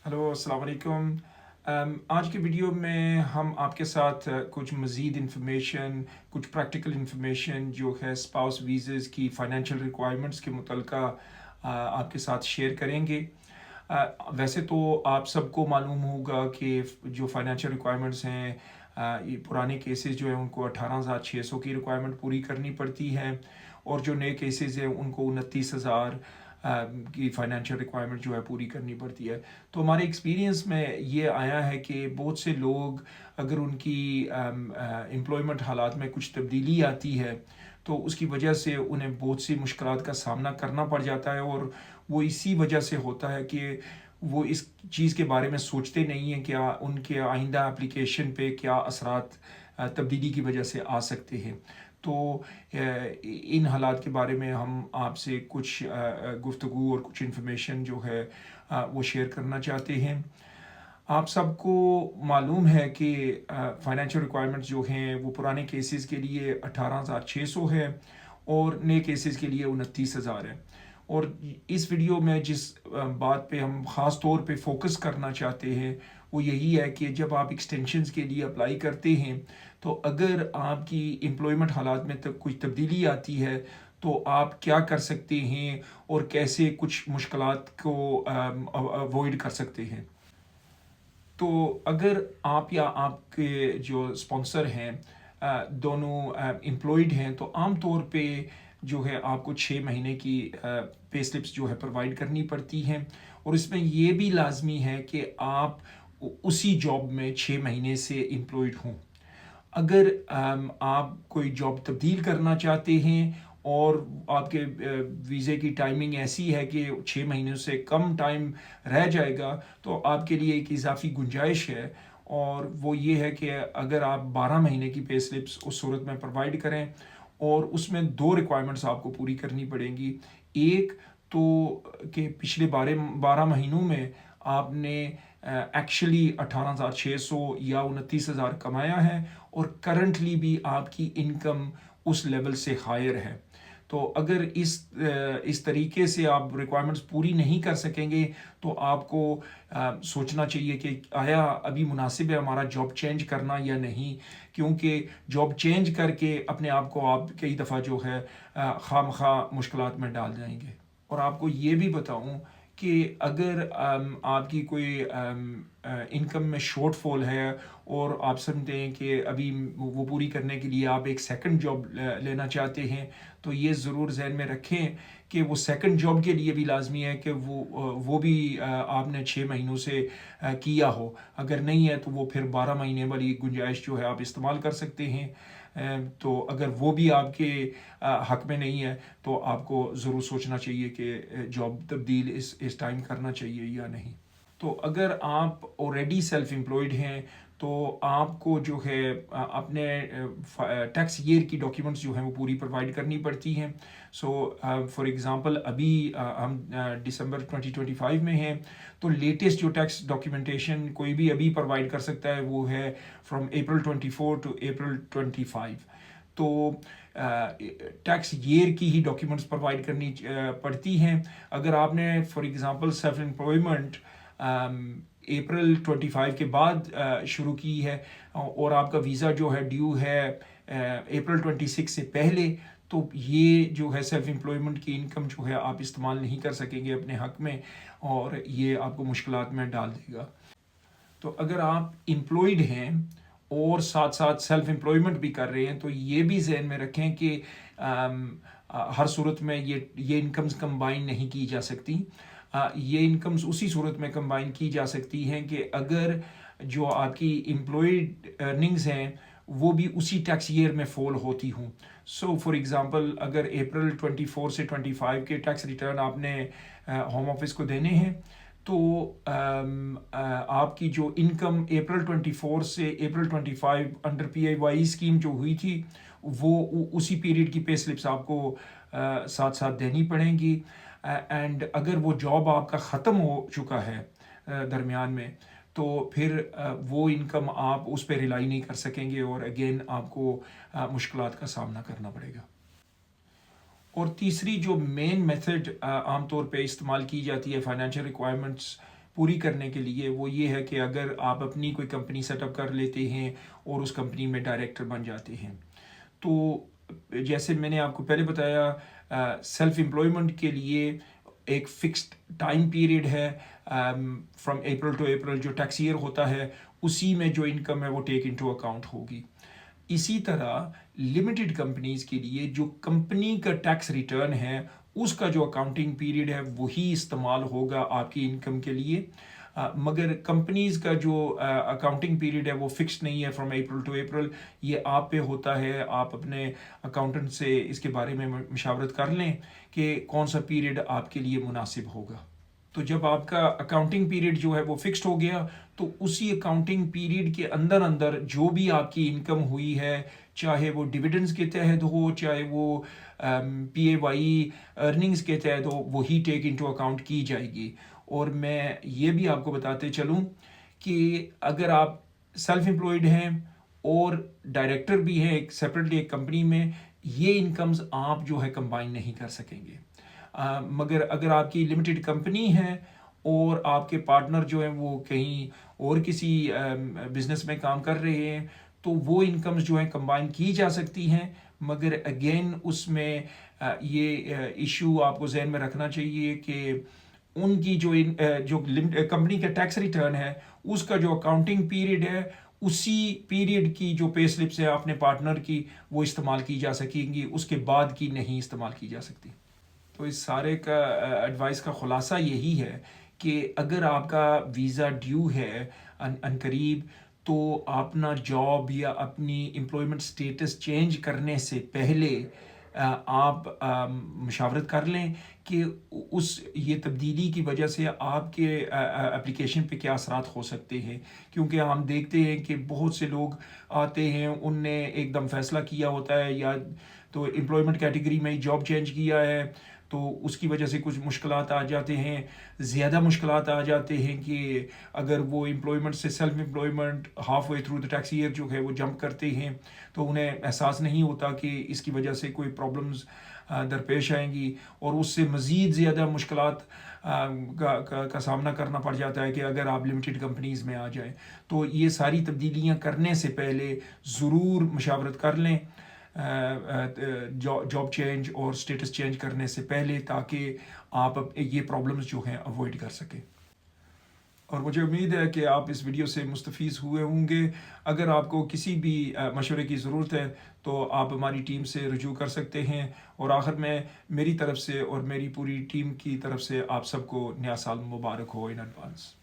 Hello السلام علیکم. آج کی ویڈیو میں ہم آپ کے ساتھ کچھ مزید انفارمیشن، کچھ پریکٹیکل انفارمیشن جو ہے اسپاؤس ویزز کی فائنینشیل ریکوائرمنٹس کے متعلقہ آپ کے ساتھ شیئر کریں گے. ویسے تو آپ سب کو معلوم ہوگا کہ جو فائنینشیل ریکوائرمنٹس ہیں، یہ پرانے کیسز جو ہیں ان کو 18,600 کی ریکوائرمنٹ پوری کرنی پڑتی ہے، اور جو نئے کیسز ہیں ان کو 29,000 کی فائنینشیل ریکوائرمنٹ جو ہے پوری کرنی پڑتی ہے. تو ہمارے ایکسپیرینس میں یہ آیا ہے کہ بہت سے لوگ اگر ان کی امپلائمنٹ حالات میں کچھ تبدیلی آتی ہے تو اس کی وجہ سے انہیں بہت سی مشکلات کا سامنا کرنا پڑ جاتا ہے، اور وہ اسی وجہ سے ہوتا ہے کہ وہ اس چیز کے بارے میں سوچتے نہیں ہیں کہ ان کے آئندہ اپلیکیشن پہ کیا اثرات تبدیلی کی وجہ سے آ سکتے ہیں. تو ان حالات کے بارے میں ہم آپ سے کچھ گفتگو اور کچھ انفارمیشن جو ہے وہ شیئر کرنا چاہتے ہیں. آپ سب کو معلوم ہے کہ فائنینشیل ریکوائرمنٹس جو ہیں وہ پرانے کیسز کے لیے 18,600 ہے اور نئے کیسز کے لیے 29,000 ہے. اور اس ویڈیو میں جس بات پہ ہم خاص طور پہ فوکس کرنا چاہتے ہیں وہ یہی ہے کہ جب آپ ایکسٹینشنز کے لیے اپلائی کرتے ہیں تو اگر آپ کی امپلائمنٹ حالات میں کچھ تبدیلی آتی ہے تو آپ کیا کر سکتے ہیں اور کیسے کچھ مشکلات کو اوائڈ کر سکتے ہیں. تو اگر آپ یا آپ کے جو اسپانسر ہیں دونوں امپلائڈ ہیں تو عام طور پہ جو ہے آپ کو 6 مہینے کی پے سلپس جو ہے پرووائڈ کرنی پڑتی ہیں، اور اس میں یہ بھی لازمی ہے کہ آپ اسی جاب میں 6 مہینے سے امپلائڈ ہوں. اگر آپ کوئی جاب تبدیل کرنا چاہتے ہیں اور آپ کے ویزے کی ٹائمنگ ایسی ہے کہ 6 مہینوں سے کم ٹائم رہ جائے گا تو آپ کے لیے ایک اضافی گنجائش ہے، اور وہ یہ ہے کہ اگر آپ 12 مہینے کی پے سلپس اس صورت میں پرووائڈ کریں، اور اس میں 2 ریکوائرمنٹس آپ کو پوری کرنی پڑیں گی. ایک تو کہ پچھلے 12 مہینوں میں آپ نے ایکچولی 18,600 یا 29,000 کمایا ہے، اور کرنٹلی بھی آپ کی انکم اس لیول سے ہائر ہے. تو اگر اس طریقے سے آپ ریکوائرمنٹس پوری نہیں کر سکیں گے تو آپ کو سوچنا چاہیے کہ آیا ابھی مناسب ہے ہمارا جاب چینج کرنا یا نہیں، کیونکہ جاب چینج کر کے اپنے آپ کو آپ کئی دفعہ جو ہے خواہ مخواہ مشکلات میں ڈال جائیں گے. اور آپ کو یہ بھی بتاؤں کہ اگر آپ کی کوئی انکم میں شارٹ فال ہے اور آپ سمجھتے ہیں کہ ابھی وہ پوری کرنے کے لیے آپ ایک سیکنڈ جاب لینا چاہتے ہیں تو یہ ضرور ذہن میں رکھیں کہ وہ سیکنڈ جاب کے لیے بھی لازمی ہے کہ وہ بھی آپ نے 6 مہینوں سے کیا ہو. اگر نہیں ہے تو وہ پھر 12 مہینے والی گنجائش جو ہے آپ استعمال کر سکتے ہیں. تو اگر وہ بھی آپ کے حق میں نہیں ہے تو آپ کو ضرور سوچنا چاہیے کہ جاب تبدیل اس ٹائم کرنا چاہیے یا نہیں. تو اگر آپ آلریڈی سیلف امپلائڈ ہیں تو آپ کو جو ہے اپنے ٹیکس ایئر کی ڈاکیومنٹس جو ہیں وہ پوری پرووائڈ کرنی پڑتی ہیں. سو فار ایگزامپل ابھی ہم دسمبر 2025 میں ہیں تو لیٹسٹ جو ٹیکس ڈاکیومنٹیشن کوئی بھی ابھی پرووائڈ کر سکتا ہے وہ ہے فرام April 24 to April 25. تو ٹیکس ایئر کی ہی ڈاکیومنٹس پرووائڈ کرنی پڑتی ہیں. اگر آپ نے for example self employment April 25 کے بعد شروع کی ہے اور آپ کا ویزا جو ہے ڈیو ہے April 26 سے پہلے، تو یہ جو ہے سیلف امپلائمنٹ کی انکم جو ہے آپ استعمال نہیں کر سکیں گے اپنے حق میں، اور یہ آپ کو مشکلات میں ڈال دے گا. تو اگر آپ امپلائڈ ہیں اور ساتھ ساتھ سیلف امپلائمنٹ بھی کر رہے ہیں تو یہ بھی ذہن میں رکھیں کہ ہر صورت میں یہ انکمز کمبائن نہیں کی جا سکتی. یہ انکمز اسی صورت میں کمبائن کی جا سکتی ہیں کہ اگر جو آپ کی امپلائڈ ارننگز ہیں وہ بھی اسی ٹیکس ایئر میں فال ہوتی ہوں. سو فار ایگزامپل اگر April 24 سے 25 کے ٹیکس ریٹرن آپ نے ہوم آفس کو دینے ہیں تو آپ کی جو انکم April 24 سے April 25 انڈر PAYE اسکیم جو ہوئی تھی وہ اسی پیریڈ کی پے سلپس آپ کو ساتھ ساتھ دینی پڑیں گی. اینڈ اگر وہ جاب آپ کا ختم ہو چکا ہے درمیان میں تو پھر وہ انکم آپ اس پہ ریلائی نہیں کر سکیں گے، اور اگین آپ کو مشکلات کا سامنا کرنا پڑے گا. اور تیسری جو مین میتھڈ عام طور پہ استعمال کی جاتی ہے فائنینشیل ریکوائرمنٹس پوری کرنے کے لیے وہ یہ ہے کہ اگر آپ اپنی کوئی کمپنی سیٹ اپ کر لیتے ہیں اور اس کمپنی میں ڈائریکٹر بن جاتے ہیں، تو جیسے میں نے آپ کو پہلے بتایا سیلف امپلائمنٹ کے لیے ایک فکسڈ ٹائم پیریڈ ہے فرام اپریل ٹو اپریل، جو ٹیکس ایئر ہوتا ہے اسی میں جو انکم ہے وہ ٹیک انٹو اکاؤنٹ ہوگی. اسی طرح لمیٹڈ کمپنیز کے لیے جو کمپنی کا ٹیکس ریٹرن ہے اس کا جو اکاؤنٹنگ پیریڈ ہے وہی استعمال ہوگا آپ کی انکم کے لیے، مگر کمپنیز کا جو اکاؤنٹنگ پیریڈ ہے وہ فکس نہیں ہے فرام اپریل ٹو اپریل. یہ آپ پہ ہوتا ہے، آپ اپنے اکاؤنٹنٹ سے اس کے بارے میں مشاورت کر لیں کہ کون سا پیریڈ آپ کے لیے مناسب ہوگا. تو جب آپ کا اکاؤنٹنگ پیریڈ جو ہے وہ فکسڈ ہو گیا تو اسی اکاؤنٹنگ پیریڈ کے اندر اندر جو بھی آپ کی انکم ہوئی ہے، چاہے وہ ڈویڈنڈز کے تحت ہو، چاہے وہ پی اے وائی ارننگز کے تحت ہو، وہی ٹیک انٹو اکاؤنٹ کی جائے گی. اور میں یہ بھی آپ کو بتاتے چلوں کہ اگر آپ سیلف امپلائڈ ہیں اور ڈائریکٹر بھی ہیں ایک سیپریٹلی ایک کمپنی میں، یہ انکمز آپ جو ہے کمبائن نہیں کر سکیں گے. مگر اگر آپ کی لمیٹڈ کمپنی ہے اور آپ کے پارٹنر جو ہیں وہ کہیں اور کسی بزنس میں کام کر رہے ہیں تو وہ انکمز جو ہیں کمبائن کی جا سکتی ہیں. مگر اگین اس میں یہ ایشو آپ کو ذہن میں رکھنا چاہیے کہ ان کی جو کمپنی کا ٹیکس ریٹرن ہے اس کا جو اکاؤنٹنگ پیریڈ ہے اسی پیریڈ کی جو پے سلپس ہے اپنے پارٹنر کی وہ استعمال کی جا سکیں گی، اس کے بعد کی نہیں استعمال کی جا سکتی. تو اس سارے کا ایڈوائس کا خلاصہ یہی ہے کہ اگر آپ کا ویزا ڈیو ہے ان قریب تو اپنا جاب یا اپنی امپلائمنٹ سٹیٹس چینج کرنے سے پہلے آپ مشاورت کر لیں کہ یہ تبدیلی کی وجہ سے آپ کے اپلیکیشن پہ کیا اثرات ہو سکتے ہیں. کیونکہ ہم دیکھتے ہیں کہ بہت سے لوگ آتے ہیں، ان نے ایک دم فیصلہ کیا ہوتا ہے یا تو امپلائمنٹ کیٹیگری میں جاب چینج کیا ہے تو اس کی وجہ سے کچھ مشکلات آ جاتے ہیں، زیادہ مشکلات آ جاتے ہیں کہ اگر وہ امپلائمنٹ سے self employment half way through the tax year جو ہے وہ جمپ کرتے ہیں تو انہیں احساس نہیں ہوتا کہ اس کی وجہ سے کوئی پرابلمز درپیش آئیں گی، اور اس سے مزید زیادہ مشکلات کا سامنا کرنا پڑ جاتا ہے کہ اگر آپ لمیٹڈ کمپنیز میں آ جائیں. تو یہ ساری تبدیلیاں کرنے سے پہلے ضرور مشاورت کر لیں جاب چینج اور سٹیٹس چینج کرنے سے پہلے، تاکہ آپ یہ پرابلمز جو ہیں اوائڈ کر سکیں. اور مجھے امید ہے کہ آپ اس ویڈیو سے مستفیض ہوئے ہوں گے. اگر آپ کو کسی بھی مشورے کی ضرورت ہے تو آپ ہماری ٹیم سے رجوع کر سکتے ہیں. اور آخر میں میری طرف سے اور میری پوری ٹیم کی طرف سے آپ سب کو نیا سال مبارک ہو ان ایڈوانس.